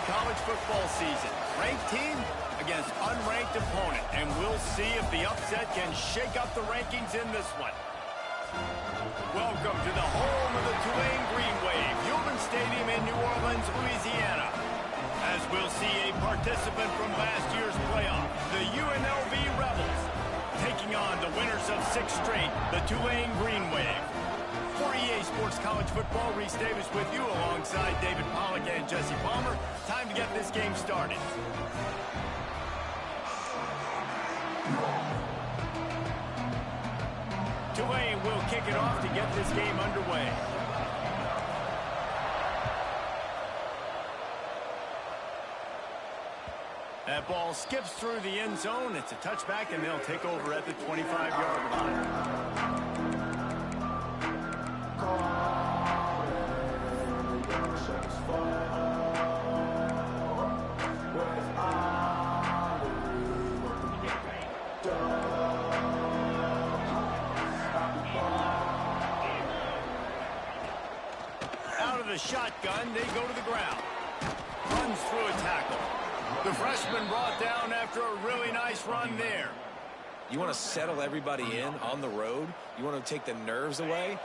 college football season. Ranked team against unranked opponent, and we'll see if the upset can shake up the rankings in this one. Welcome to the home of the Tulane Green Wave, Human Stadium in New Orleans, Louisiana. As we'll see a participant from last year's playoff, the UNLV Rebels, taking on the winners of 6 straight, the Tulane Green Wave. For EA Sports College Football, Reese Davis with you alongside David Pollack and Jesse Palmer. Time to get this game started. Tulane will kick it off to get this game underway. That ball skips through the end zone. It's a touchback, and they'll take over at the 25-yard line. Out of the shotgun, they go to the ground. Runs through a tackle. The freshman brought down after a really nice run there. You want to settle everybody in on the road? You want to take the nerves away?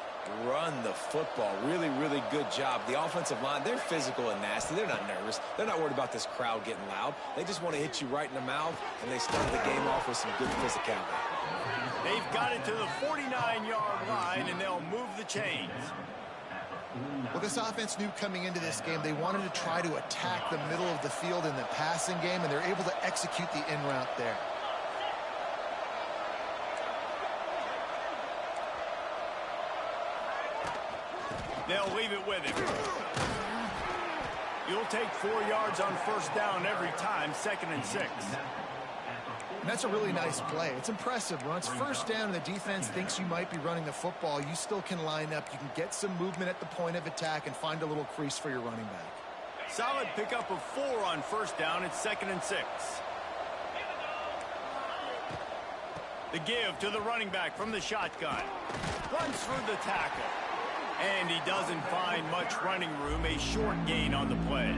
Run the football. Really, really good job. The offensive line, they're physical and nasty. They're not nervous. They're not worried about this crowd getting loud. They just want to hit you right in the mouth, and they start the game off with some good physicality. They've got it to the 49-yard line, and they'll move the chains. Well, this offense knew coming into this game they wanted to try to attack the middle of the field in the passing game, and they're able to execute the in route there. They'll leave it with him. You'll take 4 yards on first down every time, 2nd and 6. And that's a really nice play. It's impressive. When it's first down and the defense thinks you might be running the football, you still can line up. You can get some movement at the point of attack and find a little crease for your running back. Solid pickup of 4 on first down. It's 2nd and 6. The give to the running back from the shotgun. Runs through the tackle. And he doesn't find much running room. A short gain on the play.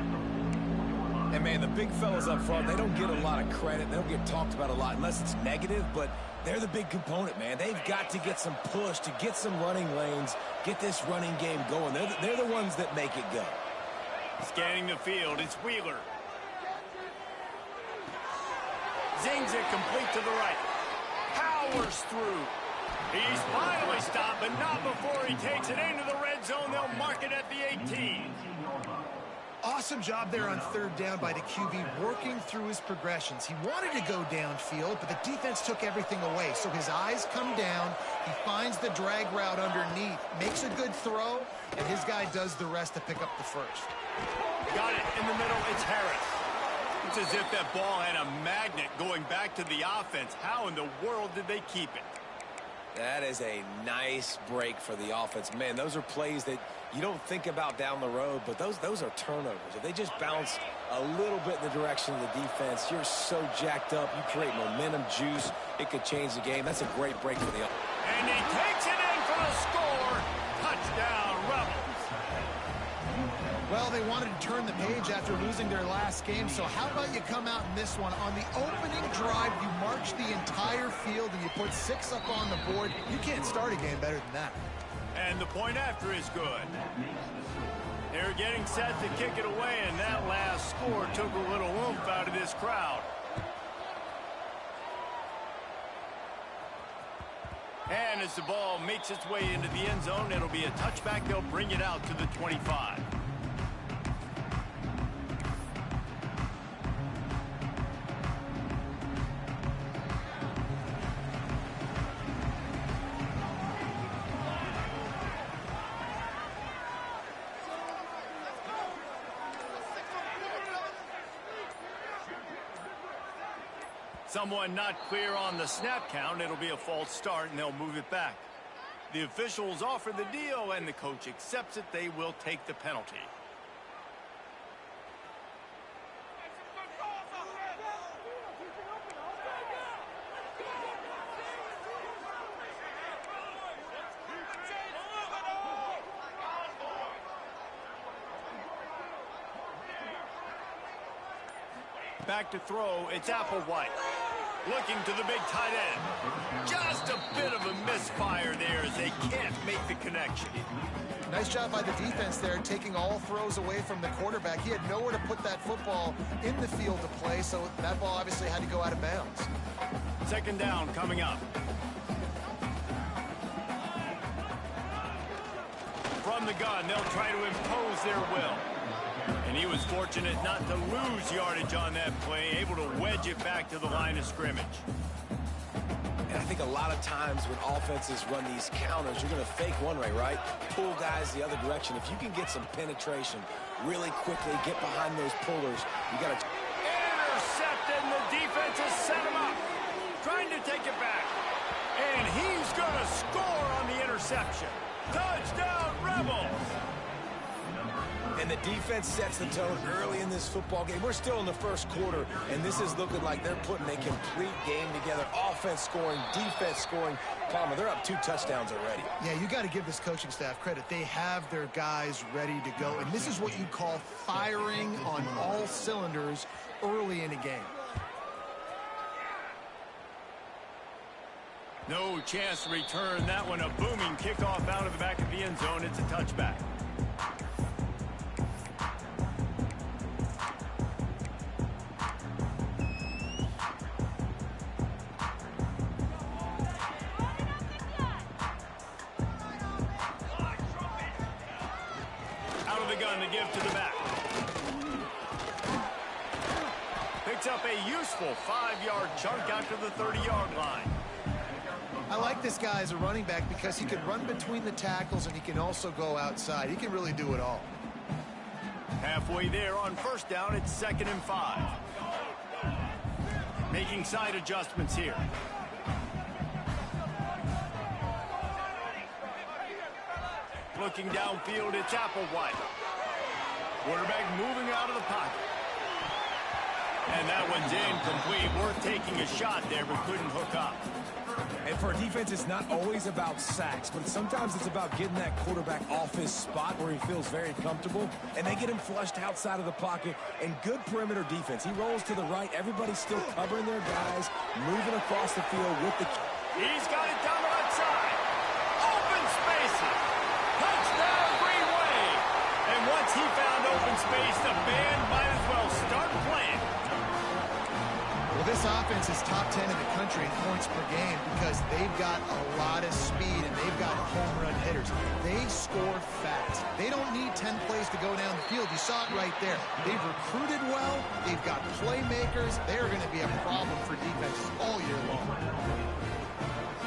And, man, the big fellas up front, they don't get a lot of credit. They don't get talked about a lot unless it's negative, but they're the big component, man. They've got to get some push, to get some running lanes, get this running game going. They're the ones that make it go. Scanning the field, it's Wheeler. Zings it complete to the right. Powers through. He's finally stopped, but not before he takes it into the red zone. They'll mark it at the 18. Awesome job there on third down by the QB, working through his progressions. He wanted to go downfield, but the defense took everything away. So his eyes come down, he finds the drag route underneath, makes a good throw, and his guy does the rest to pick up the first. Got it in the middle, it's Harris. It's as if that ball had a magnet going back to the offense. How in the world did they keep it? That is a nice break for the offense. Man, those are plays that you don't think about down the road, but those are turnovers. If they just bounce a little bit in the direction of the defense, you're so jacked up. You create momentum, juice. It could change the game. That's a great break for the offense. And he takes it in for the score. Touchdown, Rebels. Well, they wanted to turn the page after losing their last game, so how about you come out in this one? On the opening drive, you march the entire field and you put 6 up on the board. You can't start a game better than that. And the point after is good. They're getting set to kick it away, and that last score took a little oomph out of this crowd. And as the ball makes its way into the end zone, it'll be a touchback. They'll bring it out to the 25. Someone not clear on the snap count. It'll be a false start, and they'll move it back. The officials offer the deal, and the coach accepts it. They will take the penalty. Back to throw, it's Applewhite. Looking to the big tight end. Just a bit of a misfire there as they can't make the connection. Nice job by the defense there, taking all throws away from the quarterback. He had nowhere to put that football in the field to play, so that ball obviously had to go out of bounds. Second down coming up. From the gun, they'll try to impose their will. And he was fortunate not to lose yardage on that play, able to wedge it back to the line of scrimmage. And I think a lot of times when offenses run these counters, you're going to fake one way, right? Pull guys the other direction. If you can get some penetration really quickly, get behind those pullers, you got to... Intercepted, and the defense has set him up. Trying to take it back. And he's going to score on the interception. Touchdown, Rebels! And the defense sets the tone early in this football game. We're still in the first quarter, and this is looking like they're putting a complete game together. Offense scoring, defense scoring. Palmer, they're up 2 touchdowns already. Yeah, you got to give this coaching staff credit. They have their guys ready to go, and this is what you call firing on all cylinders early in a game. No chance to return that one. A booming kickoff out of the back of the end zone. It's a touchback. Out of the gun to give to the back. Picks up a useful 5-yard chunk out to the 30-yard line. I like this guy as a running back because he can run between the tackles and he can also go outside. He can really do it all. Halfway there on first down, it's 2nd and 5. Making side adjustments here. Looking downfield, it's Applewhite. Quarterback moving out of the pocket. And that one's incomplete. Worth taking a shot there, but couldn't hook up. And for a defense, it's not always about sacks, but sometimes it's about getting that quarterback off his spot where he feels very comfortable, and they get him flushed outside of the pocket, and good perimeter defense. He rolls to the right. Everybody's still covering their guys, moving across the field with the... He's got it down the right side. Open spaces. Touchdown, Green Wave. And once he found open space, the band might as well start playing. Well, this offense is top 10 in the country in points per game because they've got a lot of speed and they've got home run hitters. They score fast. They don't need 10 plays to go down the field. You saw it right there. They've recruited well. They've got playmakers. They're going to be a problem for defenses all year long.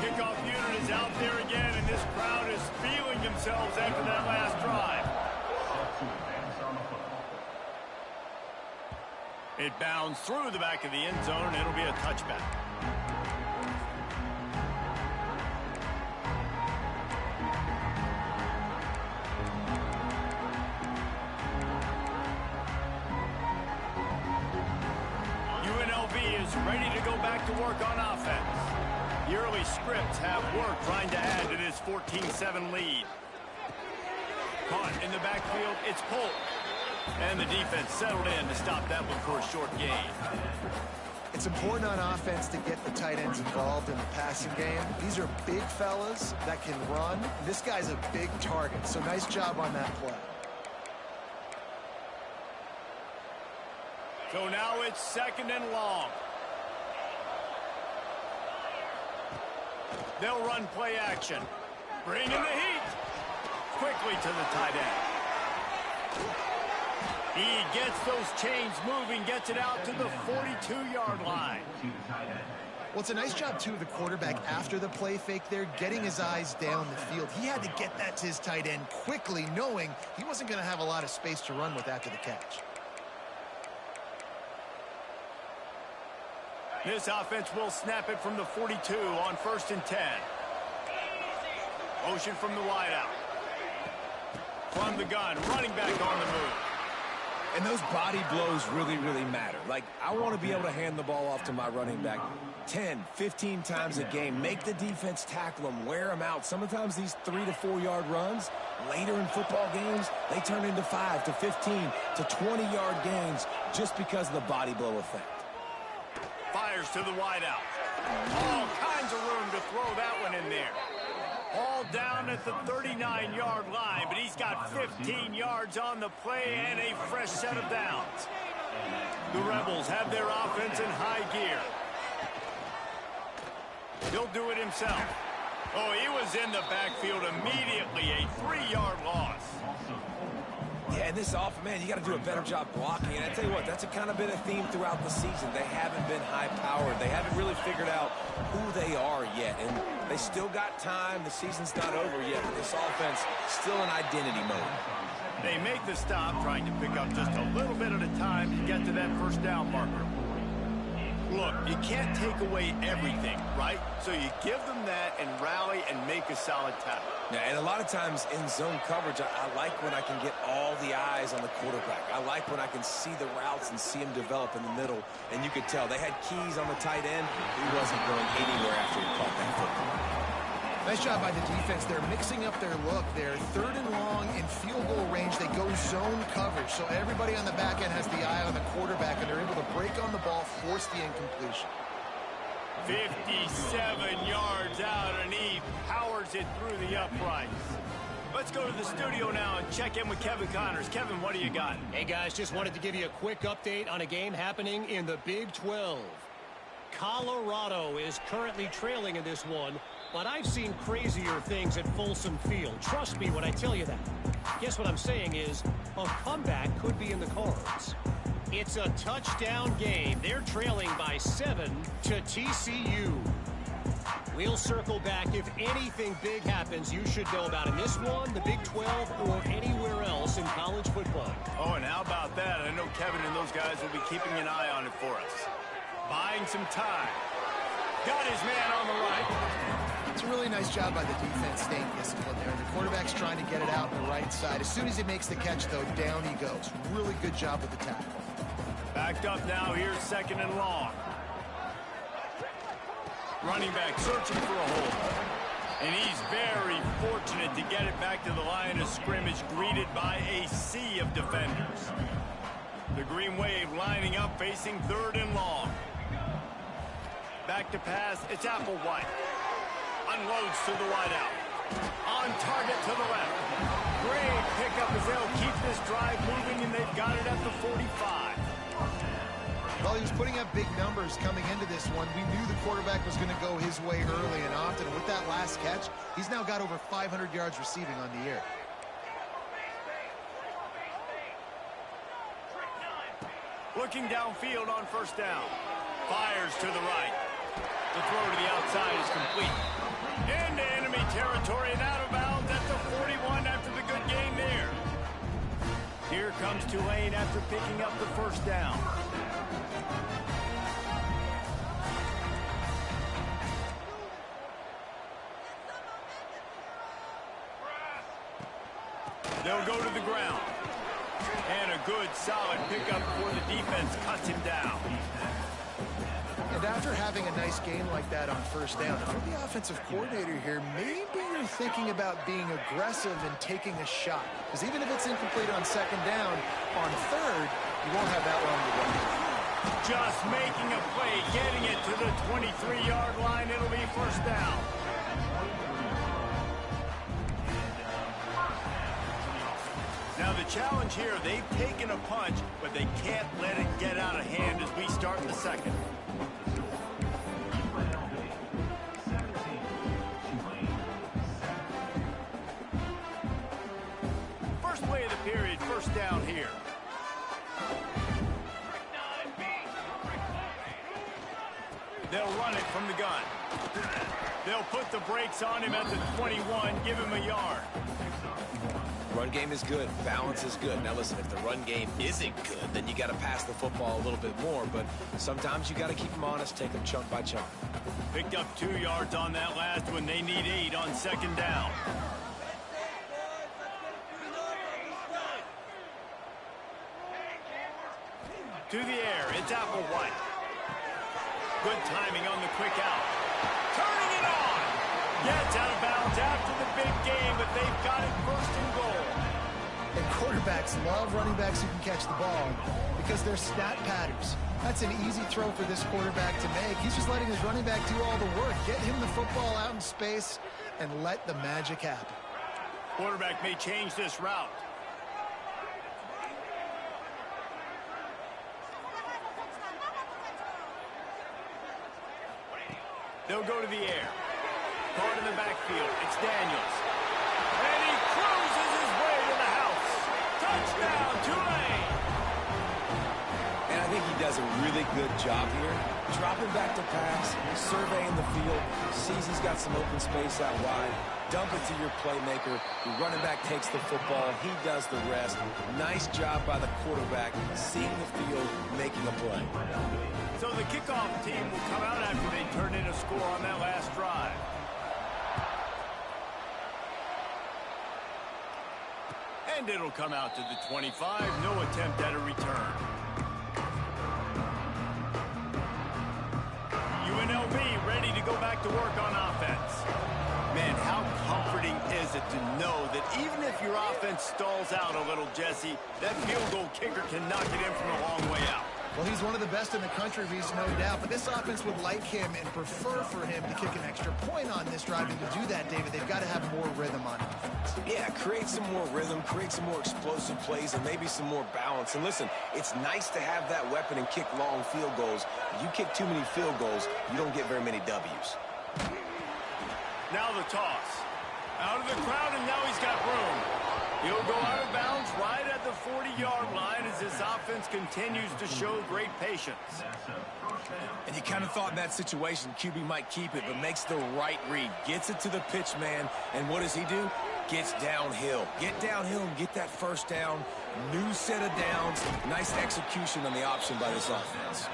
Kickoff unit is out there again, and this crowd is feeling themselves after that last drive. It bounds through the back of the end zone, and it'll be a touchback. UNLV is ready to go back to work on offense. The early scripts have work trying to add to this 14-7 lead. Caught in the backfield, it's Polk. And the defense settled in to stop that one for a short gain. It's important on offense to get the tight ends involved in the passing game. These are big fellas that can run. This guy's a big target, so nice job on that play. So now it's 2nd and long. They'll run play action. Bring in the heat. Quickly to the tight end. He gets those chains moving, gets it out to the 42-yard line. Well, it's a nice job, too, of the quarterback after the play fake there, getting his eyes down the field. He had to get that to his tight end quickly, knowing he wasn't going to have a lot of space to run with after the catch. This offense will snap it from the 42 on 1st and 10. Motion from the wideout. From the gun, running back on the move. And those body blows really, really matter. Like, I want to be able to hand the ball off to my running back 10, 15 times a game. Make the defense tackle them, wear them out. Sometimes these 3 to 4 yard runs, later in football games, they turn into 5 to 15 to 20 yard gains just because of the body blow effect. Fires to the wideout. All kinds of room to throw that one in there. All down at the 39-yard line, but he's got 15 yards on the play and a fresh set of downs. The Rebels have their offense in high gear. He'll do it himself. Oh, he was in the backfield immediately. A 3-yard loss. Yeah, and this offense, man, you got to do a better job blocking. And I tell you what, that's kind of been a theme throughout the season. They haven't been high-powered. They haven't really figured out who they are yet. And they still got time. The season's not over yet, but this offense still in identity mode. They make the stop, trying to pick up just a little bit at a time to get to that first down marker. Look, you can't take away everything, right? So you give them that and rally and make a solid tackle. Yeah, and a lot of times in zone coverage, I like when I can get all the eyes on the quarterback. I like when I can see the routes and see him develop in the middle. And you could tell they had keys on the tight end. He wasn't going anywhere after he caught that football. Nice job by the defense. They're mixing up their look. They're 3rd and long in field goal range. They go zone coverage. So everybody on the back end has the eye on the quarterback, and they're able to break on the ball, force the incompletion. 57 yards out, and he powers it through the uprights. Let's go to the studio now and check in with Kevin Connors. Kevin, what do you got? Hey, guys, just wanted to give you a quick update on a game happening in the Big 12. Colorado is currently trailing in this one, but I've seen crazier things at Folsom Field. Trust me when I tell you that. Guess what I'm saying is a comeback could be in the cards. It's a touchdown game. They're trailing by 7 to TCU. We'll circle back if anything big happens you should know about in this one, the Big 12, or anywhere else in college football. Oh, and how about that? I know Kevin and those guys will be keeping an eye on it for us. Buying some time. Got his man on the right. It's a really nice job by the defense staying disciplined there. The quarterback's trying to get it out on the right side. As soon as he makes the catch, though, down he goes. Really good job with the tackle. Backed up now. Here's 2nd and long. Running back searching for a hole. And he's very fortunate to get it back to the line of scrimmage, greeted by a sea of defenders. The Green Wave lining up, facing 3rd and long. Back to pass. It's Applewhite. Unloads to the wideout. On target to the left. Great pickup as they'll keep this drive moving, and they've got it at the 45. Well, he was putting up big numbers coming into this one. We knew the quarterback was going to go his way early and often. With that last catch, he's now got over 500 yards receiving on the year. Looking downfield on 1st down. Fires to the right. The throw to the outside is complete. Into enemy territory and out of bounds at the 41 after the good game there. Here comes Tulane after picking up the 1st down. They'll go to the ground. And a good, solid pickup before the defense cuts him down. And after having a nice game like that on 1st down, if you're the offensive coordinator here, maybe you're thinking about being aggressive and taking a shot. Because even if it's incomplete on 2nd down, on 3rd, you won't have that long to go. Just making a play, getting it to the 23-yard line. It'll be 1st down. Now the challenge here, they've taken a punch, but they can't let it get out of hand as we start in the 2nd. First play of the period, 1st down here. They'll run it from the gun. They'll put the brakes on him at the 21, give him a yard. Run game is good. Balance is good. Now, listen, if the run game isn't good, then you got to pass the football a little bit more. But sometimes you got to keep them honest, take them chunk by chunk. Picked up 2 yards on that last one. They need 8 on 2nd down. To the air, it's Applewhite. Good timing on the quick out. Turning it on. Gets out of bounds after the big game, but they've got it 1st and goal. And quarterbacks love running backs who can catch the ball because they're stat patterns. That's an easy throw for this quarterback to make. He's just letting his running back do all the work. Get him the football out in space and let the magic happen. Quarterback may change this route. They'll go to the air. Caught in the backfield. It's Daniels. And he cruises his way to the house. Touchdown, Tulane. And I think he does a really good job here. Dropping back to pass, surveying the field, sees he's got some open space out wide. Dump it to your playmaker. The running back takes the football. He does the rest. Nice job by the quarterback, seeing the field, making a play. So the kickoff team will come out after they turn in a score on that last drive. And it'll come out to the 25. No attempt at a return. UNLV ready to go back to work on offense. Man, how comforting is it to know that even if your offense stalls out a little, Jesse, that field goal kicker can knock it in from a long way out. Well, he's one of the best in the country, Reese, no doubt. But this offense would like him and prefer for him to kick an extra point on this drive. And to do that, David, they've got to have more rhythm on offense. Yeah, create some more rhythm, create some more explosive plays, and maybe some more balance. And listen, it's nice to have that weapon and kick long field goals. If you kick too many field goals, you don't get very many W's. Now the toss. Out of the crowd, and now he's got room. He'll go out of bounds right at the 40-yard line as his offense continues to show great patience. And you kind of thought in that situation QB might keep it, but makes the right read. Gets it to the pitch man, and what does he do? Gets downhill. Get downhill and get that first down. New set of downs. Nice execution on the option by this offense.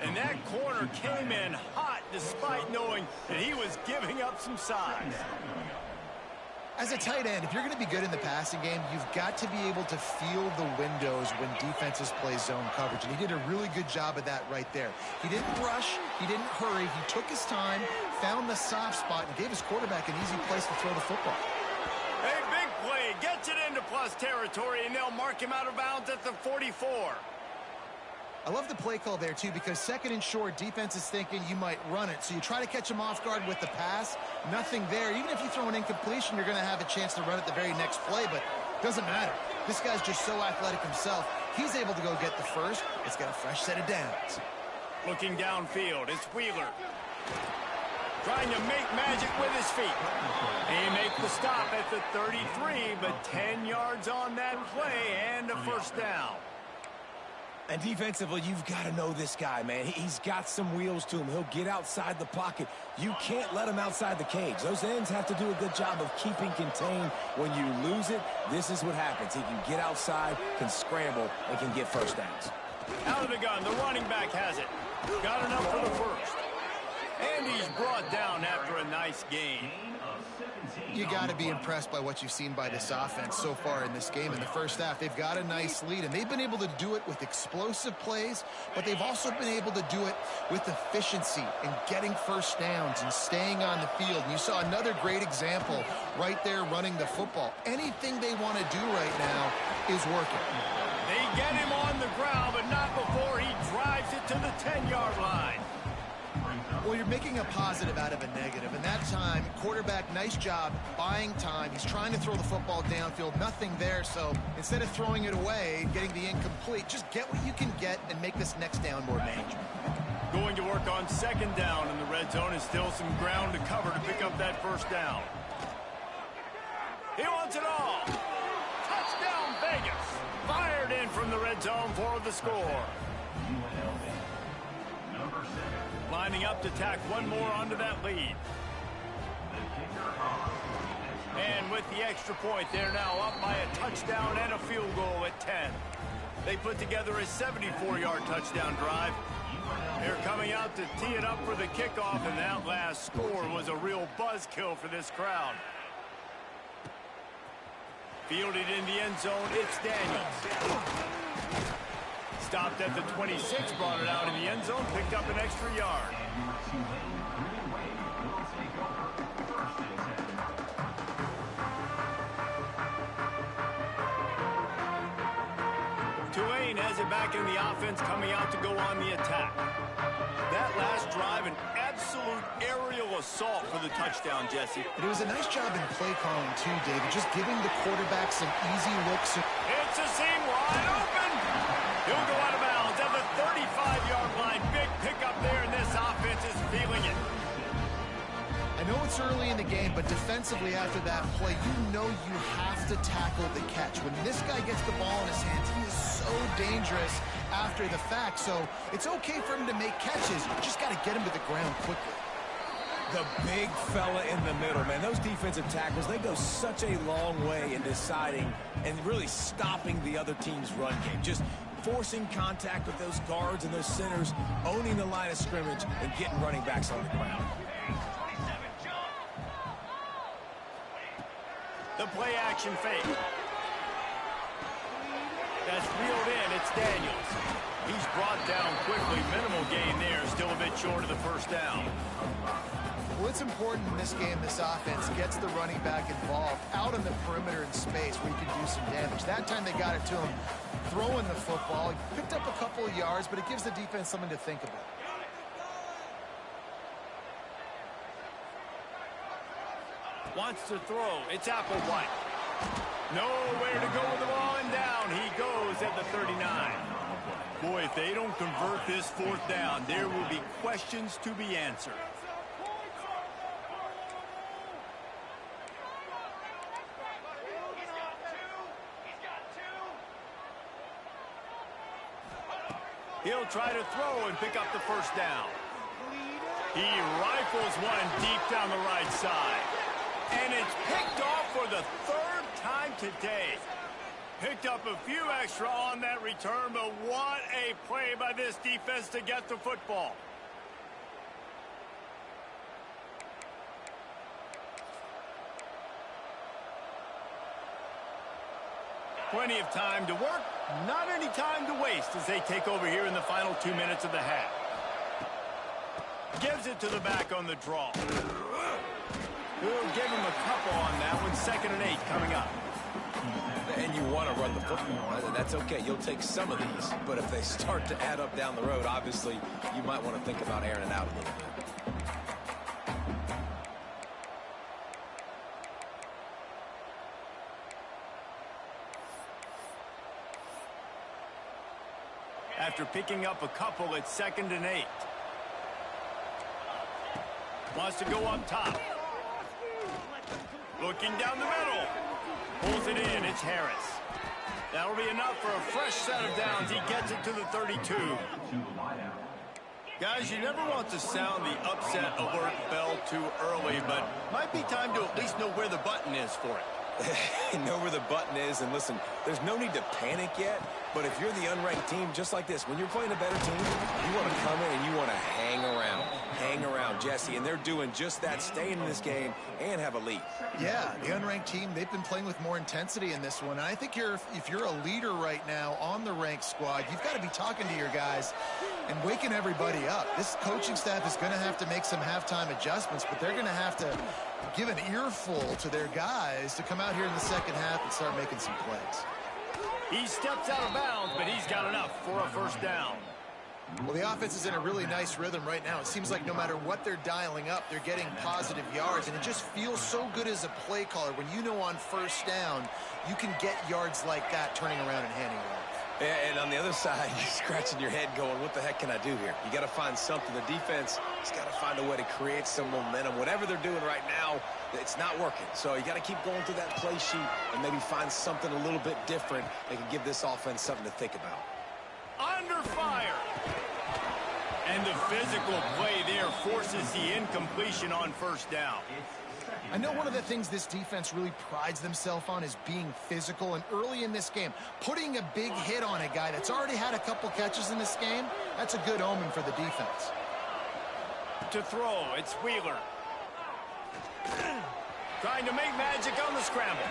And that corner came in hot despite knowing that he was giving up some size. As a tight end, if you're going to be good in the passing game, you've got to be able to feel the windows when defenses play zone coverage. And he did a really good job of that right there. He didn't rush. He didn't hurry. He took his time, found the soft spot, and gave his quarterback an easy place to throw the football. A big play. Gets it into plus territory, and they'll mark him out of bounds at the 44. I love the play call there, too, because second and short, defense is thinking you might run it. So you try to catch him off guard with the pass. Nothing there. Even if you throw an incompletion, you're going to have a chance to run it the very next play, but it doesn't matter. This guy's just so athletic himself. He's able to go get the first. It's got a fresh set of downs. Looking downfield, it's Wheeler. Trying to make magic with his feet. He makes the stop at the 33, but 10 yards on that play and a first down. And defensively, you've got to know this guy, man. He's got some wheels to him. He'll get outside the pocket. You can't let him outside the cage. Those ends have to do a good job of keeping contained. When you lose it, this is what happens. He can get outside, can scramble, and can get first downs. Out of the gun, the running back has it. Got enough for the first. And he's brought down after a nice gain. You got to be impressed by what you've seen by this offense so far in this game. In the first half, they've got a nice lead, and they've been able to do it with explosive plays, but they've also been able to do it with efficiency and getting first downs and staying on the field. And you saw another great example right there running the football. Anything they want to do right now is working. They get him on the ground, but not before he drives it to the 10-yard line. Well, you're making a positive out of a negative, and that time, quarterback, nice job buying time. He's trying to throw the football downfield, nothing there, so instead of throwing it away, getting the incomplete, just get what you can get and make this next down more manageable. Going to work on second down in the red zone, and still some ground to cover to pick up that first down. He wants it all. Touchdown, Vegas. Fired in from the red zone for the score. Lining up to tack one more onto that lead. And with the extra point, they're now up by a touchdown and a field goal at 10. They put together a 74-yard touchdown drive. They're coming out to tee it up for the kickoff, and that last score was a real buzzkill for this crowd. Fielded in the end zone, it's Daniels. Stopped at the 26, brought it out in the end zone, picked up an extra yard. Tulane has it back in the offense, coming out to go on the attack. That last drive, an absolute aerial assault for the touchdown, Jesse. But it was a nice job in play calling, too, David, just giving the quarterback some easy looks. It's a seam wide open. He'll go out of bounds at the 35-yard line. Big pickup there, and this offense is feeling it. I know it's early in the game, but defensively after that play, you know you have to tackle the catch. When this guy gets the ball in his hands, he is so dangerous after the fact. So it's okay for him to make catches. You just got to get him to the ground quickly. The big fella in the middle, man. Those defensive tackles, they go such a long way in deciding and really stopping the other team's run game. Just forcing contact with those guards and those centers, owning the line of scrimmage, and getting running backs on the ground. The play action fake. That's reeled in. It's Daniels. He's brought down quickly. Minimal gain there. Still a bit short of the first down. Well, it's important in this game, this offense gets the running back involved out on the perimeter in space where you can do some damage. That time they got it to him throwing the football. He picked up a couple of yards, but it gives the defense something to think about. Wants to throw. It's Applewhite. Nowhere to go with the ball, and down he goes at the 39. Boy, if they don't convert this fourth down, there will be questions to be answered. He'll try to throw and pick up the first down. He rifles one deep down the right side. And it's picked off for the third time today. Picked up a few extra on that return, but what a play by this defense to get the football. Plenty of time to work, not any time to waste as they take over here in the final 2 minutes of the half. Gives it to the back on the draw. We'll give him a couple on that one. 2nd and 8 coming up. And you want to run the football. That's okay. You'll take some of these. But if they start to add up down the road, obviously, you might want to think about airing it out a little bit. After picking up a couple, it's 2nd and 8. Wants to go up top. Looking down the middle. Pulls it in. It's Harris. That'll be enough for a fresh set of downs. He gets it to the 32. Guys, you never want to sound the upset alert bell too early, but might be time to at least know where the button is for it. Know where the button is, and listen, there's no need to panic yet, but if you're the unranked team, just like this, when you're playing a better team, you want to come in and you want to hang around Jesse, and they're doing just that, staying in this game and have a lead. Yeah, the unranked team, they've been playing with more intensity in this one. And I think if you're a leader right now on the ranked squad, you've got to be talking to your guys and waking everybody up. This coaching staff is going to have to make some halftime adjustments, but they're going to have to give an earful to their guys to come out here in the second half and start making some plays. He steps out of bounds, but he's got enough for a first down. Well, the offense is in a really nice rhythm right now. It seems like no matter what they're dialing up, they're getting positive yards, and it just feels so good as a play caller when you know on first down you can get yards like that turning around and handing it off. Yeah, and on the other side, you're scratching your head going, what the heck can I do here? You got to find something. The defense has got to find a way to create some momentum. Whatever they're doing right now, it's not working. So you got to keep going through that play sheet and maybe find something a little bit different that can give this offense something to think about. Under fire. And the physical play there forces the incompletion on first down. I know one of the things this defense really prides themselves on is being physical, and early in this game, putting a big hit on a guy that's already had a couple catches in this game, that's a good omen for the defense. To throw, it's Wheeler. Trying to make magic on the scramble.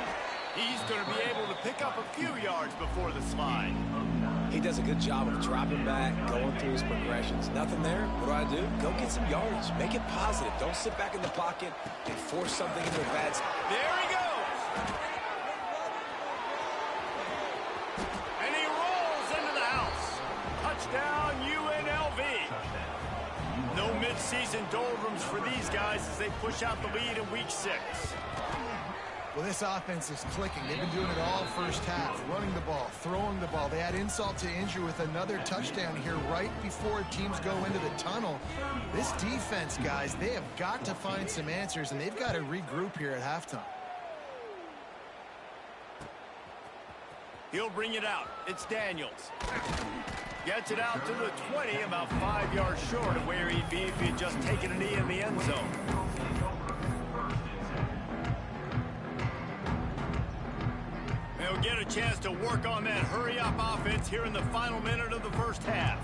He's going to be able to pick up a few yards before the slide. He does a good job of dropping back, going through his progressions. Nothing there. What do? Go get some yardage. Make it positive. Don't sit back in the pocket and force something into a bad spot. There he goes. And he rolls, and No mid-season doldrums for these guys as they push out the lead in week 6. Well, this offense is clicking. They've been doing it all first half, running the ball, throwing the ball. They had insult to injury with another touchdown here right before teams go into the tunnel. This defense, guys, they have got to find some answers, and they've got to regroup here at halftime. He'll bring it out. It's Daniels. Gets it out to the 20, about 5 yards short of where he'd be if he'd just taken a knee in the end zone. They'll get a chance to work on that hurry-up offense here in the final minute of the first half.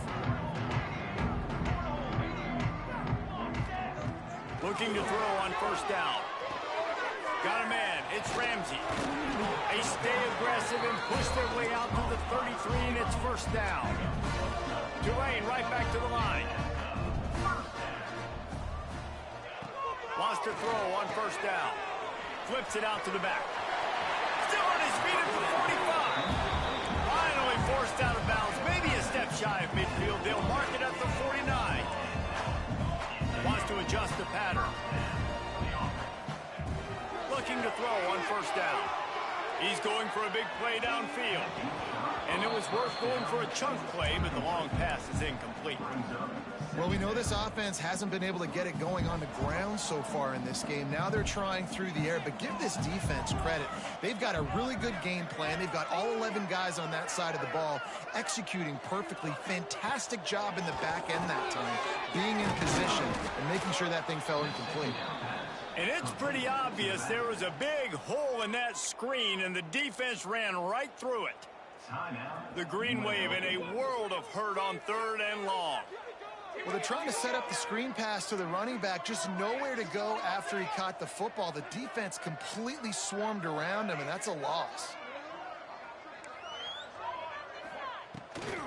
Looking to throw on first down. Got a man. It's Ramsey. They stay aggressive and push their way out to the 33, and it's first down. Tulane right back to the line. Wants to throw on first down. Flips it out to the back. Still on his feet at the 45. Finally forced out of bounds. Maybe a step shy of midfield. They'll mark it at the 49. Wants to adjust the pattern. Looking to throw on first down. He's going for a big play downfield. And it was worth going for a chunk play, but the long pass is incomplete. Well, we know this offense hasn't been able to get it going on the ground so far in this game. Now they're trying through the air, but give this defense credit. They've got a really good game plan. They've got all 11 guys on that side of the ball executing perfectly. Fantastic job in the back end that time, being in position and making sure that thing fell incomplete. And it's pretty obvious there was a big hole in that screen, and the defense ran right through it. The Green Wave in a world of hurt on third and long. Well, they're trying to set up the screen pass to the running back, just nowhere to go after he caught the football. The defense completely swarmed around him, and that's a loss.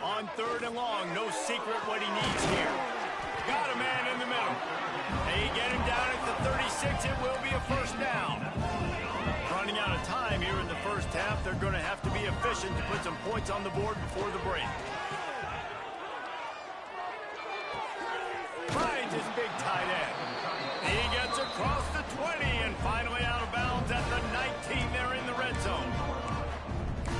On third and long, no secret what he needs here. Got a man in the middle. They get him down at the 36. It will be a first down. Running out of time here in the first half. They're going to have to be efficient to put some points on the board before the break. Finds his big tight end. He gets across the 20 and finally out of bounds at the 19. They're in the red zone.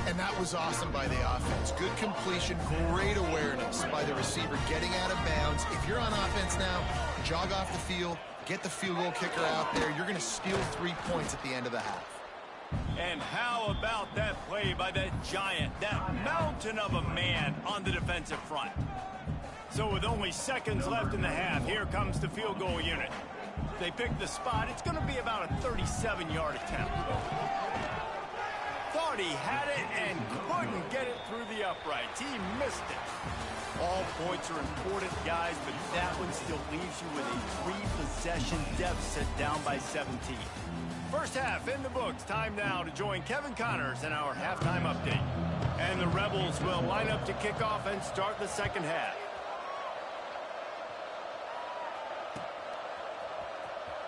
And that was awesome by the offense. Good completion, great awareness by the receiver getting out of bounds. If you're on offense now, jog off the field, get the field goal kicker out there. You're going to steal 3 points at the end of the half. And how about that play by that giant, that mountain of a man on the defensive front? So with only seconds left in the half, here comes the field goal unit. They pick the spot. It's going to be about a 37-yard attempt. Thought he had it and couldn't get it through the uprights. He missed it. All points are important, guys, but that one still leaves you with a 3-possession deficit down by 17. First half in the books. Time now to join Kevin Connors in our halftime update. And the Rebels will line up to kick off and start the second half.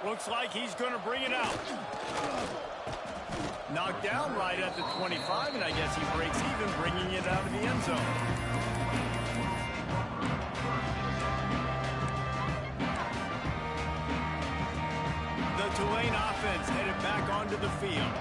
Looks like he's going to bring it out. Knocked down right at the 25, and I guess he breaks even, bringing it out of the end zone. The Tulane offense headed back onto the field.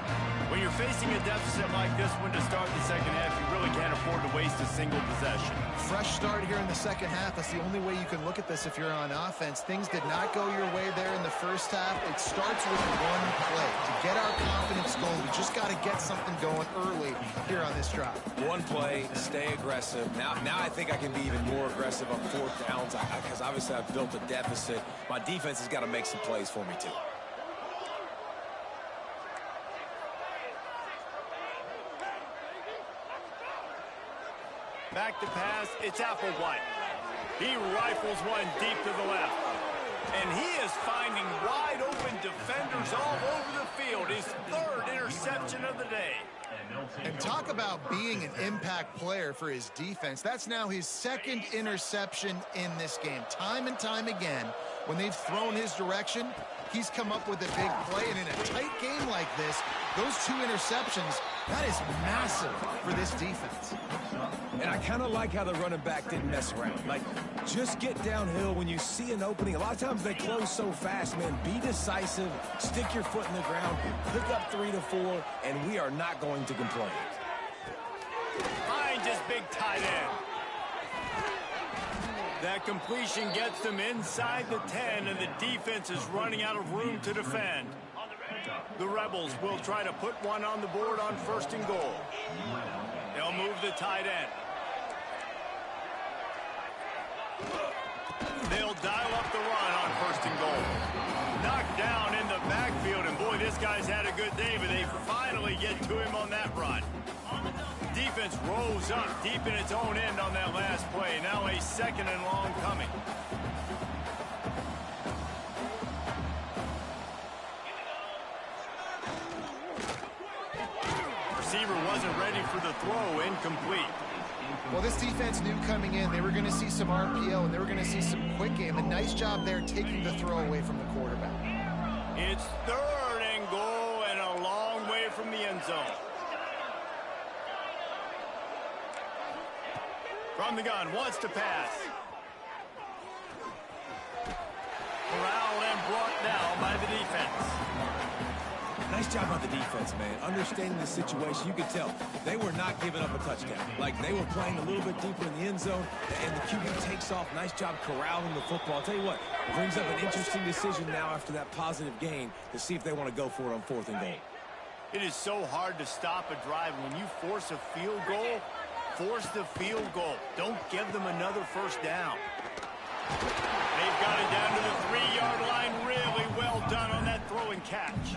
When you're facing a deficit like this one to start the second half, you really can't afford to waste a single possession. Fresh start here in the second half. That's the only way you can look at this if you're on offense. Things did not go your way there in the first half. It starts with one play. To get our confidence going, we just got to get something going early here on this drive. One play, stay aggressive. Now I think I can be even more aggressive on fourth downs because obviously I've built a deficit. My defense has got to make some plays for me too. Back to pass, it's Applewhite. He rifles one deep to the left. And he is finding wide open defenders all over the field. His third interception of the day. And talk about being an impact player for his defense. That's now his second interception in this game. Time and time again, when they've thrown his direction, He's come up with a big play, and in a tight game like this, those 2 interceptions, that is massive for this defense. And I kind of like how the running back didn't mess around. Like, just get downhill when you see an opening. A lot of times they close so fast, man. Be decisive, stick your foot in the ground, pick up 3 to 4, and we are not going to complain. Finds his big tight end. That completion gets them inside the 10, and the defense is running out of room to defend. The Rebels will try to put one on the board on 1st and goal. They'll move the tight end. They'll dial up the run on 1st and goal. Knocked down in the backfield, and boy, this guy's had a good day, but they finally get to him on that run. Defense rose up deep in its own end on that last play. Now a 2nd and long coming. Receiver wasn't ready for the throw. Incomplete. Well, this defense knew coming in they were going to see some RPO and they were going to see some quick game. A nice job there taking the throw away from the quarterback. It's 3rd and goal and a long way from the end zone. From the gun, wants to pass. Corralled and brought down by the defense. Nice job on the defense, man. Understanding the situation, you could tell they were not giving up a touchdown. Like, they were playing a little bit deeper in the end zone, and the QB takes off. Nice job corralling the football. I'll tell you what, brings up an interesting decision now after that positive gain to see if they want to go for it on 4th and goal. It is so hard to stop a drive. When you force a field goal, force the field goal. Don't give them another 1st down. They've got it down to the 3-yard line. Really well done on that throw and catch.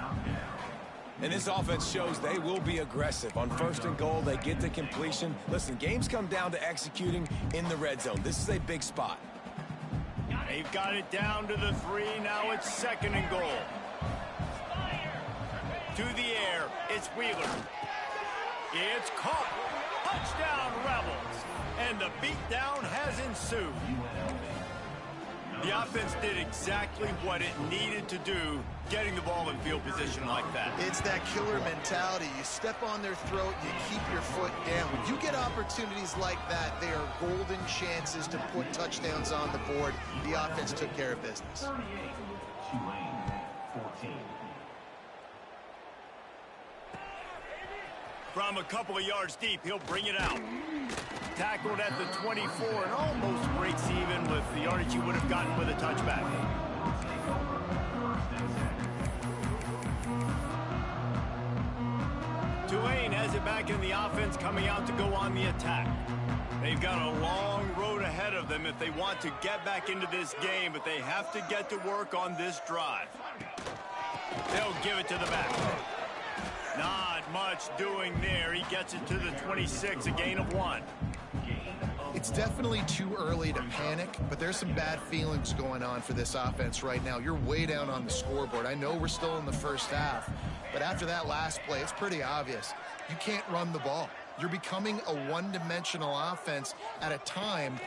And this offense shows they will be aggressive. On 1st and goal, they get the completion. Listen, games come down to executing in the red zone. This is a big spot. They've got it down to the 3. Now it's 2nd and goal. To the air, it's Wheeler. It's caught. Touchdown, Rebels. And the beatdown has ensued. The offense did exactly what it needed to do, getting the ball in field position like that. It's that killer mentality. You step on their throat, you keep your foot down. When you get opportunities like that, they are golden chances to put touchdowns on the board. The offense took care of business. 38, Tulane, 14. From a couple of yards deep, he'll bring it out. Tackled at the 24 and almost breaks even with the yardage he would have gotten with a touchback. Tulane has it back in the offense, coming out to go on the attack. They've got a long road ahead of them if they want to get back into this game, but they have to get to work on this drive. They'll give it to the back. Not much doing there. He gets it to the 26, a gain of 1. It's definitely too early to panic, but there's some bad feelings going on for this offense right now. You're way down on the scoreboard. I know we're still in the 1st half, but after that last play, it's pretty obvious. You can't run the ball. You're becoming a one-dimensional offense at a time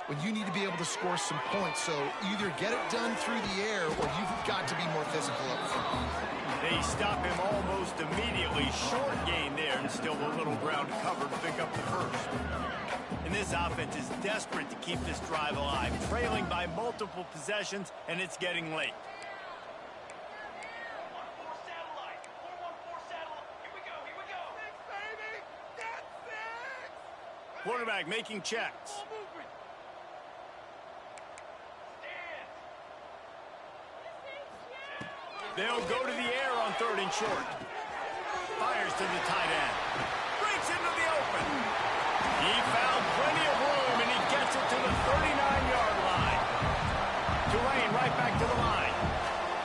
when you need to be able to score some points. So either get it done through the air or you've got to be more physical up front. They stop him almost immediately. Short gain there, and still a little ground covered to pick up the 1st. And this offense is desperate to keep this drive alive, trailing by multiple possessions, and it's getting late. Quarterback making checks. They'll go to the air on 3rd and short. Fires to the tight end. Breaks into the open. He found plenty of room, and he gets it to the 39-yard line. Tulane right back to the line.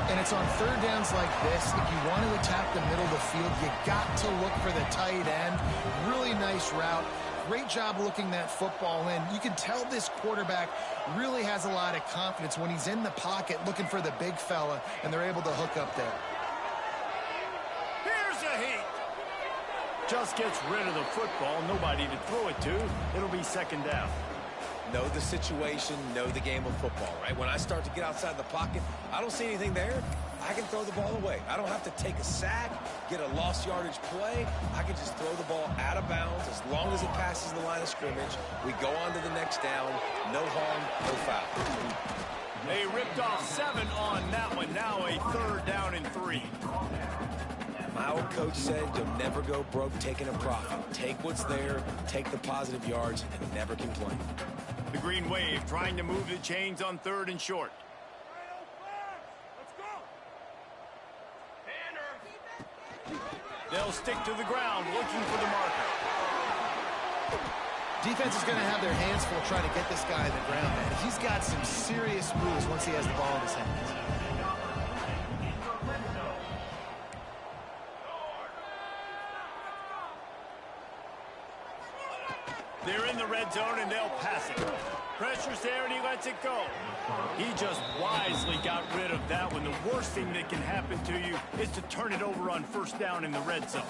And it's on 3rd downs like this. If you want to attack the middle of the field, you got to look for the tight end. Really nice route. Great job looking that football in. You can tell this quarterback really has a lot of confidence when he's in the pocket looking for the big fella, and they're able to hook up there. Here's a heat. Just gets rid of the football. Nobody to throw it to. It'll be 2nd down. Know the situation, know the game of football, right? When I start to get outside the pocket, I don't see anything there. I I can throw the ball away. I don't have to take a sack, get a lost yardage play. I can just throw the ball out of bounds as long as it passes the line of scrimmage. We go on to the next down. No harm, no foul. They ripped off 7 on that one. Now a 3rd down and 3. My old coach said you'll never go broke taking a profit. Take what's there, take the positive yards, and never complain. The Green Wave trying to move the chains on 3rd and short. They'll stick to the ground looking for the marker. Defense is going to have their hands full trying to get this guy in the ground, man. He's got some serious moves once he has the ball in his hands. They're in the red zone, and they'll pass it. Pressure's there, and he lets it go. He just wisely got rid of that one. The worst thing that can happen to you is to turn it over on 1st down in the red zone.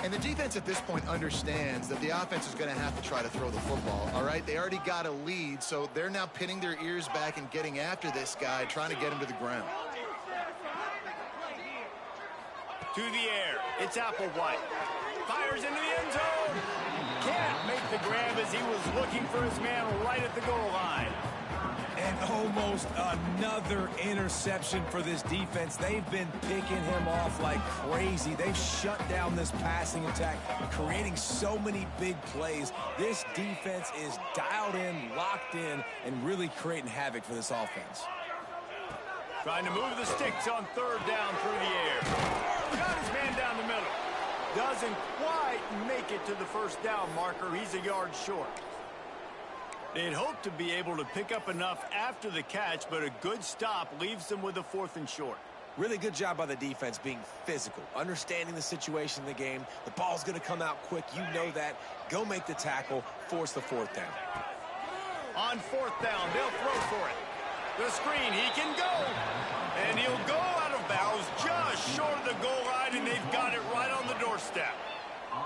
And the defense at this point understands that the offense is going to have to try to throw the football, all right? They already got a lead, so they're now pinning their ears back and getting after this guy, trying to get him to the ground. To the air, it's Applewhite. Fires into the end zone. Can't make the grab as he was looking for his man right at the goal line. And almost another interception for this defense. They've been picking him off like crazy. They've shut down this passing attack, creating so many big plays. This defense is dialed in, locked in, and really creating havoc for this offense. Trying to move the sticks on 3rd down through the air. Got his man down the middle. Doesn't quite make it to the 1st down marker. He's a yard short. They'd hope to be able to pick up enough after the catch, but a good stop leaves them with a 4th and short. Really good job by the defense being physical, understanding the situation in the game. The ball's going to come out quick. You know that. Go make the tackle, force the 4th down. On 4th down, they'll throw for it. The screen, he can go. And he'll go out of bounds just short of the goal line, and they've got it right on the doorstep.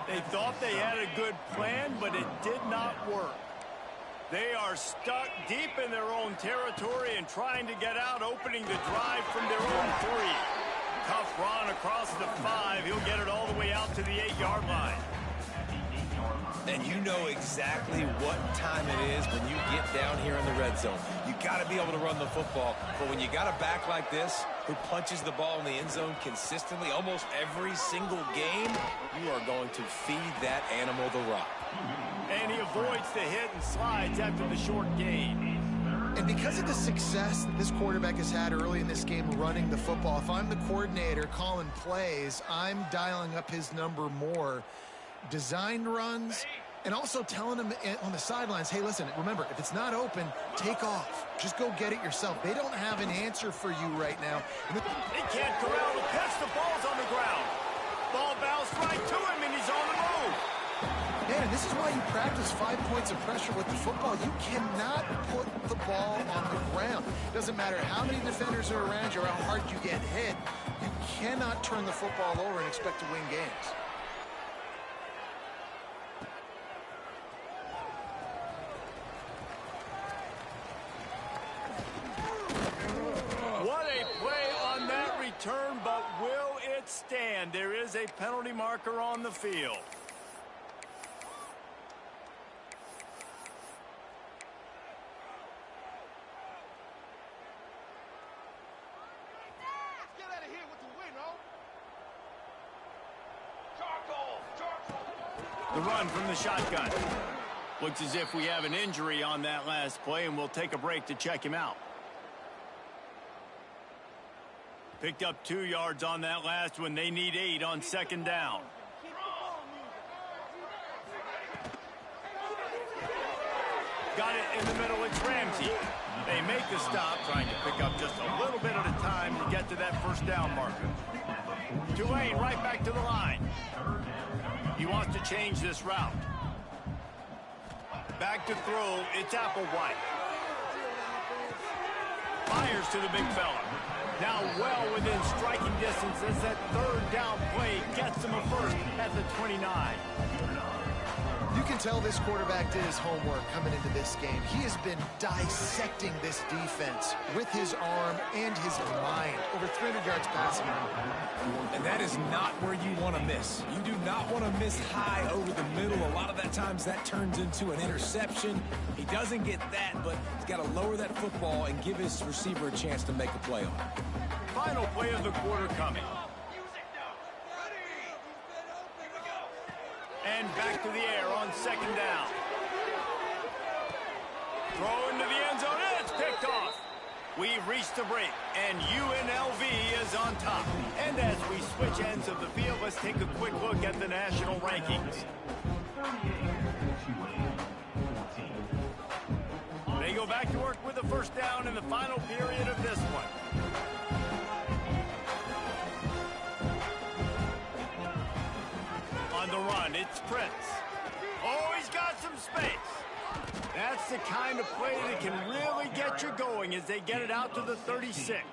They thought they had a good plan, but it did not work. They are stuck deep in their own territory and trying to get out, opening the drive from their own 3. Tough run across the 5. He'll get it all the way out to the 8-yard line. And you know exactly what time it is when you get down here in the red zone. You got to be able to run the football. But when you got a back like this who punches the ball in the end zone consistently almost every single game, you are going to feed that animal the rock. And he avoids the hit and slides after the short gain. And because of the success that this quarterback has had early in this game running the football, if I'm the coordinator calling plays, I'm dialing up his number more. Designed runs, and also telling him on the sidelines, hey, listen, remember, if it's not open, take off. Just go get it yourself. They don't have an answer for you right now. He can't corral the pitch. The ball's on the ground. Ball bounced right to him, and he's on the move. Man, this is why you practice 5 points of pressure with the football. You cannot put the ball on the ground. Doesn't matter how many defenders are around you or how hard you get hit. You cannot turn the football over and expect to win games. What a play on that return, but will it stand? There is a penalty marker on the field. The run from the shotgun. Looks as if we have an injury on that last play, and we'll take a break to check him out. Picked up 2 yards on that last one. They need 8 on 2nd down. Got it in the middle. It's Ramsey. They make the stop, trying to pick up just a little bit at a time to get to that 1st down marker. Tulane right back to the line. He wants to change this route. Back to throw. It's Applewhite. Fires to the big fella. Now well within striking distance as that 3rd down play gets him a 1st at the 29. You can tell this quarterback did his homework coming into this game. He has been dissecting this defense with his arm and his mind. Over 300 yards passing. And that is not where you want to miss. You do not want to miss high over the middle. A lot of that times that turns into an interception. He doesn't get that, but he's got to lower that football and give his receiver a chance to make a play on it. Final play of the quarter coming. And back to the air on second down. Throw into the end zone, and it's picked off. We've reached the break, and UNLV is on top. And as we switch ends of the field, let's take a quick look at the national rankings. They go back to work with a first down in the final period of this one. On the run, it's Prince. Oh, he's got some space. That's the kind of play that can really get you going as they get it out to the 36.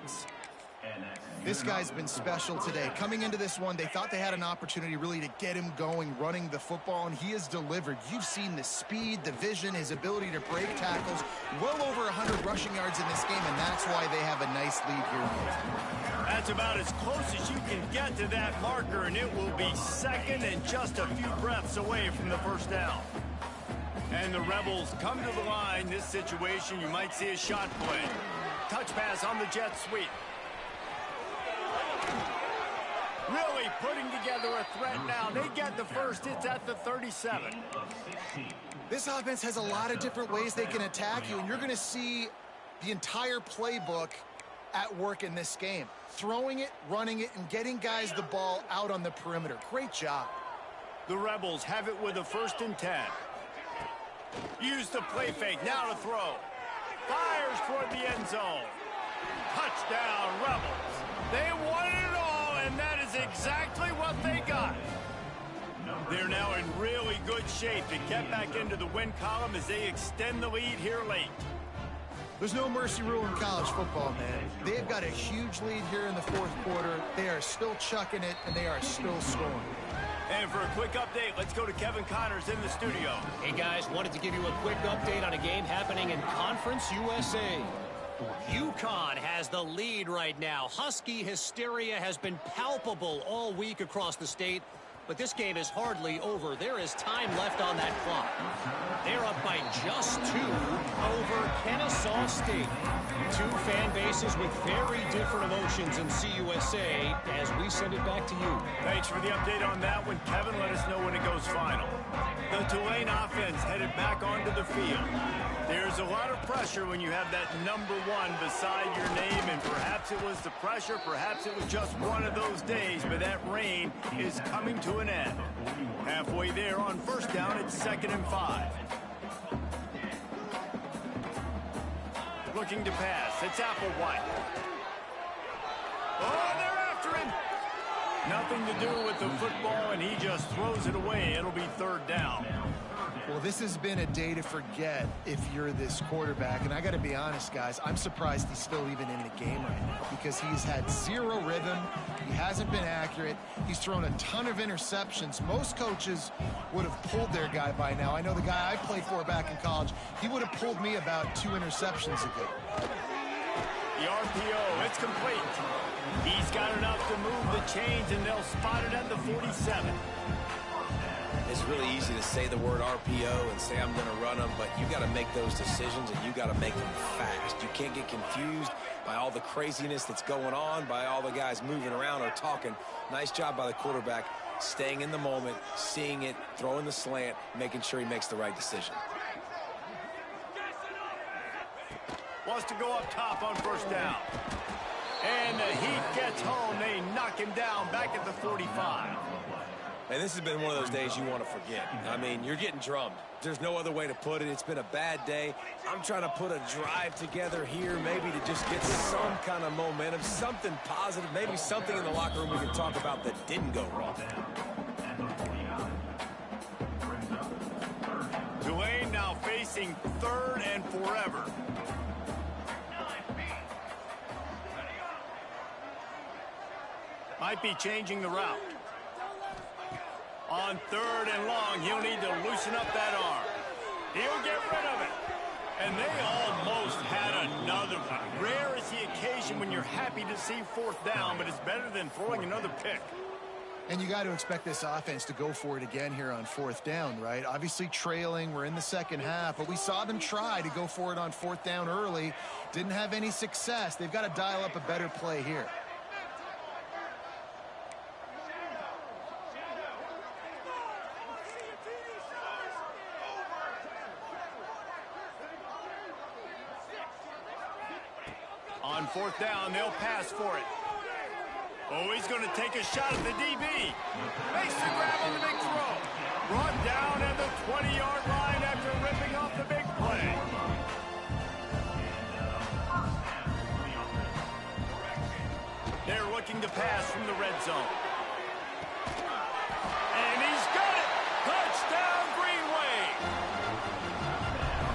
This guy's been special today. Coming into this one, they thought they had an opportunity really to get him going, running the football, and he has delivered. You've seen the speed, the vision, his ability to break tackles. Well over 100 rushing yards in this game, and that's why they have a nice lead here. That's about as close as you can get to that marker, and it will be second and just a few breaths away from the first down. And the Rebels come to the line. This situation, you might see a shot play. Touch pass on the jet sweep. Really putting together a threat now. They get the first. It's at the 37. This offense has a lot of different ways they can attack you, and you're going to see the entire playbook at work in this game. Throwing it, running it, and getting guys the ball out on the perimeter. Great job. The Rebels have it with a 1st and 10. Use the play fake. Now to throw. Fires toward the end zone. Touchdown, Rebels. They wanted it all, and that is exactly what they got. They're now in really good shape to get back into the win column as they extend the lead here late. There's no mercy rule in college football, man. They've got a huge lead here in the 4th quarter. They are still chucking it, and they are still scoring. And for a quick update, let's go to Kevin Connors in the studio. Hey, guys, wanted to give you a quick update on a game happening in Conference USA. UConn has the lead right now. Husky hysteria has been palpable all week across the state, but this game is hardly over. There is time left on that clock. They're up by just 2 over Kennesaw State. 2 fan bases with very different emotions in CUSA as we send it back to you. Thanks for the update on that one, Kevin. Let us know when it goes final. The Tulane offense headed back onto the field. There's a lot of pressure when you have that number 1 beside your name, and perhaps it was the pressure, perhaps it was just one of those days, but that reign is coming to an end. Halfway there on first down, it's 2nd and 5. Looking to pass, it's Applewhite. Oh, they're after him. Nothing to do with the football, and he just throws it away. It'll be 3rd down. Well, this has been a day to forget if you're this quarterback. And I got to be honest, guys, I'm surprised he's still even in the game right now because he's had 0 rhythm. He hasn't been accurate. He's thrown a ton of interceptions. Most coaches would have pulled their guy by now. I know the guy I played for back in college, he would have pulled me about 2 interceptions ago. The RPO, it's complete. He's got enough to move the chains, and they'll spot it at the 47. It's really easy to say the word RPO and say I'm going to run them, but you got to make those decisions, and you got to make them fast. You can't get confused by all the craziness that's going on, by all the guys moving around or talking. Nice job by the quarterback, staying in the moment, seeing it, throwing the slant, making sure he makes the right decision. Wants to go up top on first down. And the heat gets home. They knock him down back at the 45. And this has been one of those days you want to forget. I mean, you're getting drummed. There's no other way to put it. It's been a bad day. I'm trying to put a drive together here, maybe to just get some kind of momentum, something positive, maybe something in the locker room we can talk about that didn't go wrong. Tulane now facing 3rd and forever. Might be changing the route. On 3rd and long, he'll need to loosen up that arm. He'll get rid of it. And they almost had another one. Rare is the occasion when you're happy to see 4th down, but it's better than throwing another pick. And you got to expect this offense to go for it again here on 4th down, right? Obviously trailing, we're in the second half, but we saw them try to go for it on 4th down early. Didn't have any success. They've got to dial up a better play here. On 4th down, they'll pass for it. Oh, he's going to take a shot at the DB. Makes the grab on the big throw. Brought down at the 20-yard line after ripping off the big play. They're looking to pass from the red zone. And he's got it. Touchdown, Green Wave.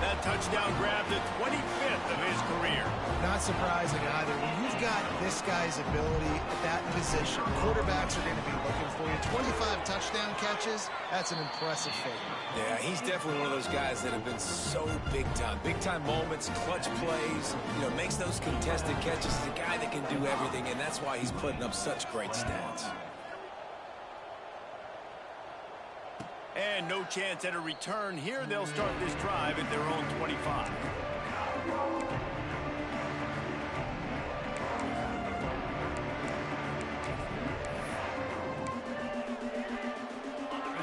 That touchdown grabbed the 25th of his career. Not surprising either. When you've got this guy's ability at that position, quarterbacks are going to be looking for you. 25 touchdown catches, that's an impressive figure. Yeah, he's definitely one of those guys that have been so big time. Big time moments, clutch plays, makes those contested catches. He's a guy that can do everything, and that's why he's putting up such great stats. And no chance at a return here. They'll start this drive at their own 25.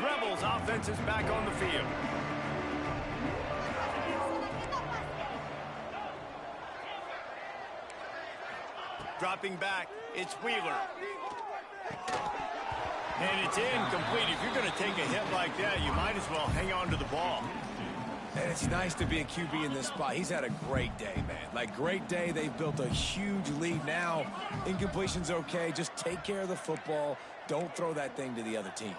Rebels offense is back on the field. Dropping back, it's Wheeler. And it's incomplete. If you're going to take a hit like that, you might as well hang on to the ball. And it's nice to be a QB in this spot. He's had a great day, man. Like, great day. They've built a huge lead now. Incompletion's okay. Just take care of the football. Don't throw that thing to the other team.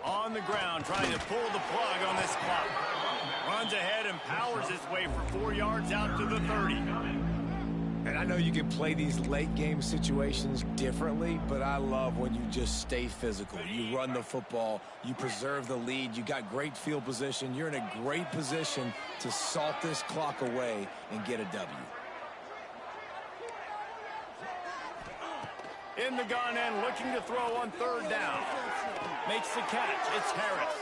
On the ground, trying to pull the plug on this clock. Runs ahead and powers his way for 4 yards out to the 30. And I know you can play these late game situations differently, but I love when you just stay physical. You run the football, you preserve the lead, you got great field position, you're in a great position to salt this clock away and get a W. In the gun and looking to throw on 3rd down. Makes the catch. It's Harris.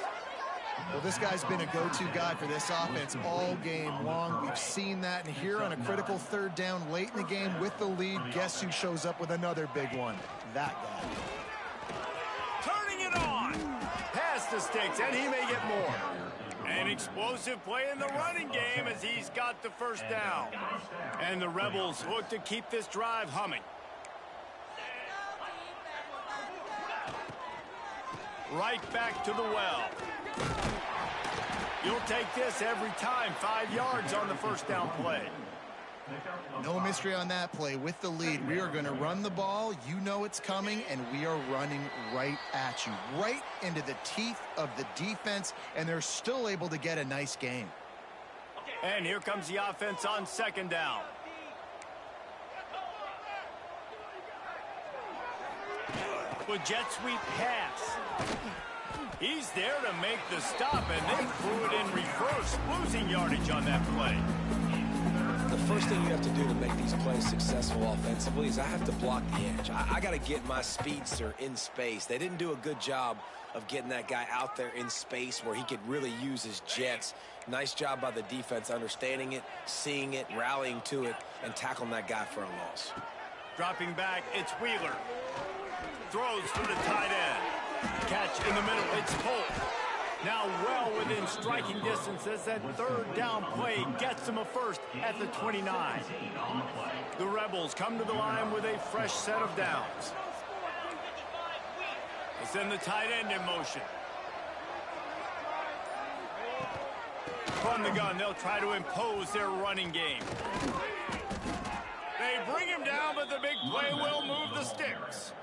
Well, this guy's been a go-to guy for this offense all game long. We've seen that, and here on a critical 3rd down late in the game with the lead, guess who shows up with another big one? That guy. Turning it on. Past the sticks, and he may get more. An explosive play in the running game as he's got the 1st down. And the Rebels look to keep this drive humming. Right back to the well. You'll take this every time. 5 yards on the 1st down play. No mystery on that play. With the lead, we are going to run the ball. You know it's coming, and we are running right at you. Right into the teeth of the defense, and they're still able to get a nice gain. And here comes the offense on 2nd down. With jet sweep pass. He's there to make the stop, and they threw it in reverse, losing yardage on that play. The first thing you have to do to make these plays successful offensively is I have to block the edge. I got to get my speedster in space. They didn't do a good job of getting that guy out there in space where he could really use his jets. Nice job by the defense understanding it, seeing it, rallying to it, and tackling that guy for a loss. Dropping back, it's Wheeler. Throws for the tight end. Catch in the middle, it's Holt. Now well within striking distance as that 3rd down play gets him a first at the 29. The Rebels come to the line with a fresh set of downs. They send the tight end in motion. From the gun, they'll try to impose their running game. They bring him down, but the big play will move the sticks.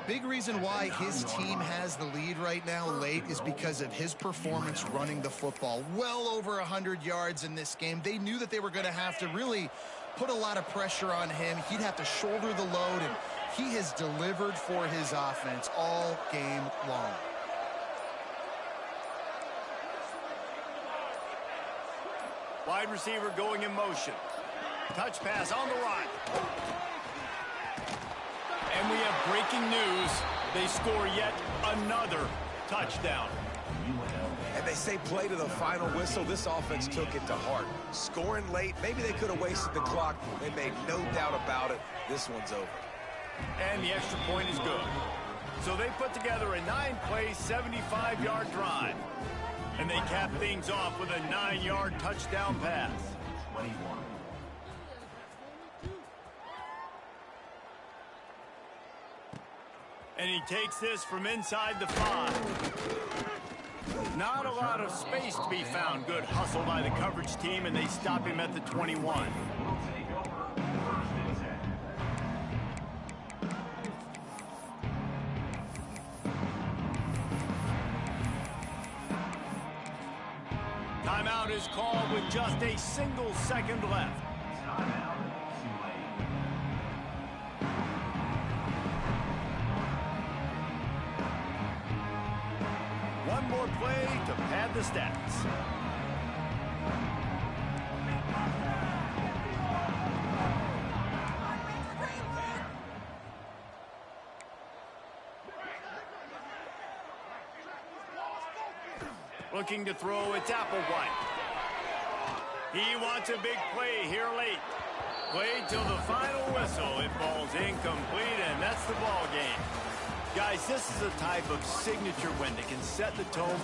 Big reason why his team has the lead right now late is because of his performance running the football. Well over 100 yards in this game. They knew that they were going to have to really put a lot of pressure on him. He'd have to shoulder the load, and He has delivered for his offense all game long. Wide receiver going in motion. Touch pass on the right. And we have breaking news. They score yet another touchdown. And they say play to the final whistle. This offense took it to heart. Scoring late, maybe they could have wasted the clock. They made no doubt about it. This one's over. And the extra point is good. So they put together a 9-play, 75-yard drive. And they cap things off with a 9-yard touchdown pass. 21. And he takes this from inside the 5. Not a lot of space to be found. Good hustle by the coverage team, and they stop him at the 21. We'll take over 1st and 10. Timeout is called with just a single second left. Timeout, Tulane. One more play to pad the stats. Looking to throw, it's Applewhite. He wants a big play here late. Played till the final whistle. It falls incomplete, and that's the ball game. Guys, this is a type of signature win that can set the tone